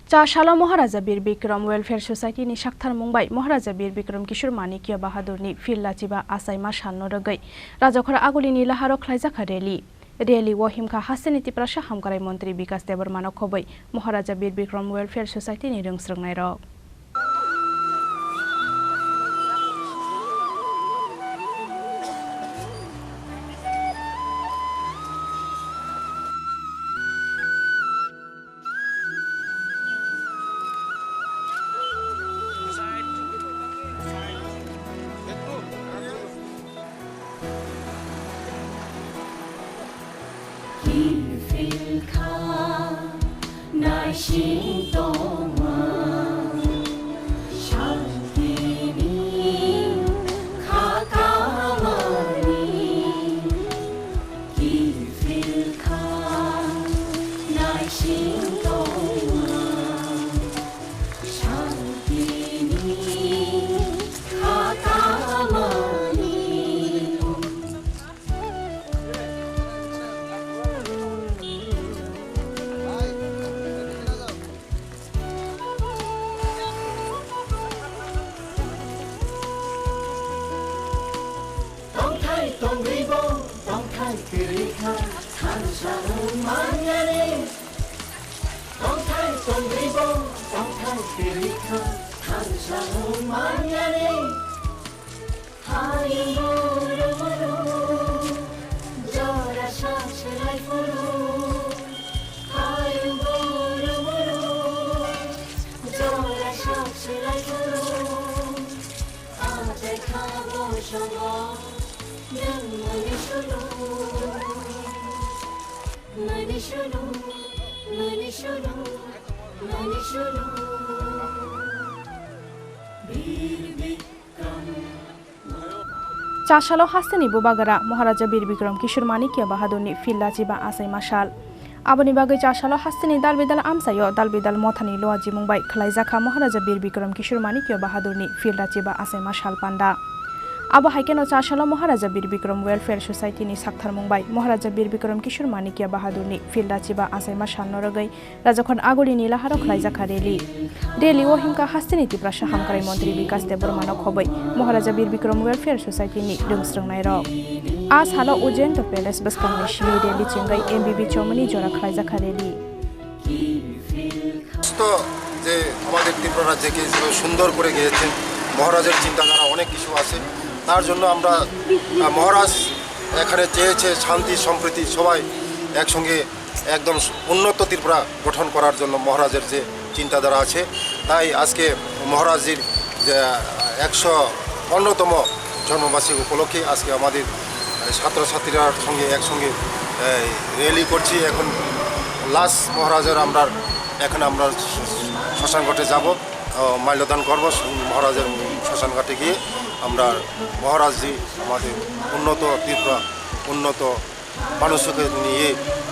चाशाला महाराजा बीर Bikram welfare society नि साक्थार मुंबाई महाराजा बीर बिक्रम किशोर मानिकिया बाहादुर नि फिरलाचिबा आसाइमा सालनो रगै राजाखर आगुलिनि लाहारो ख्लाइजाखा रेली वहिमखा हासेनिति प्राशा हामगाराय मंत्री विकास देबरमानो खबै महाराजा बीर बिक्रम वेलफेयर सोसाइटी नि रोंस्रोंनाय रक चाशालो हास्तेनि बुबागरा महाराजा बीर बिक्रम किशोर मानिकिया बाहादुरनि फिरलाचिबा आसाइमा साल आबोनि बागै चाशालो हास्तेनि दालबिदाल आमसायो दालबिदाल मथानि लोवाजि मुंबाई खलाइजाखा महाराजा बीर बिक्रम किशोर मानिकिया बाहादुरनि फिरलाचिबा आसाइमा साल पान्डा आबो हाइकेनो चाशालो महाराजा बीर बिक्रम वेलफेयर सोसाइटी नि साक्थार मुंबाई महाराजा बीर बिक्रम किशोर मानिकिया बाहादुरनि फिरलाचिबा आसाइमा सालनो रगै राजाखन आगुलिनि लाहारो खलाइजाखा रेली वहिमका हास्तेनिति प्राशा हामगाराय मंत्री विकास देबरमानो खबै महाराजा बीर बिक्रम वेलफेयर सोसाइटी नि रोंस्रोंनाय रक आज हालो उजेन्ट पैलेस बसकांनि शिबि रेली चिंगै एमबीबी चौमनि जरा खलाइजाखा रेली তো যে আমাদের ত্রিপুরা রাজ্যকে সুন্দর করে গিয়েছেন মহারাজের চিন্তাধারা অনেক কিছু আছে তার জন্য আমরা মহারাজ এখানে চেয়েছে শান্তি সম্প্রীতি সবাই একসঙ্গে একদম উন্নত ত্রিপুরা গঠন করার জন্য মহারাজের যে চিন্তাধারা আছে তাই আজকে মহারাজজির 115তম জন্মবার্ষিকী উপলক্ষে আজকে আমাদের ছাত্রছাত্রীরার সঙ্গে একসঙ্গে র্যালি করছি এখন লাস্ট মহারাজের এখন আমরা শ্মশানঘাটে যাব মাল্যদান করব মহারাজের শ্মশানঘাটে গিয়ে আমরা মহারাজজি আমাদের উন্নত ত্রিপুরা উন্নত মানুষকে নিয়ে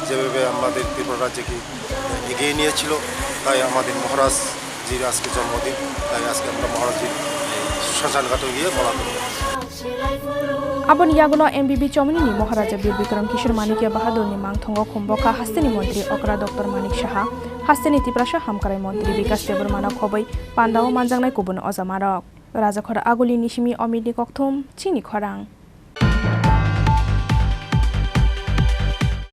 যেভাবে আমাদের ত্রিপুরা রাজ্যকে এগিয়ে নিয়েছিল তাই আমাদের মহারাজজির আজকে জন্মদিন তাই আজকে আমরা মহারাজজির শ্মশানঘাটে গিয়ে বলা করব आबोनि यागुनो एमबीबी चौमनि महाराजा बीर बिक्रम किशोर मानिकिया बाहादुरनि मांगथंगो खुम्बका हास्तेनि मंत्री अकरा डॉक्टर मानिक साहा हास्तेनि तिप्राशा हामगाराय मंत्री विकास देबरमानो खबै पान्डाओ मानजांनाय गुबुन अजामारक राजाखर आगुलिनि सिमि अमितनि कक्थुम चिनि खरां।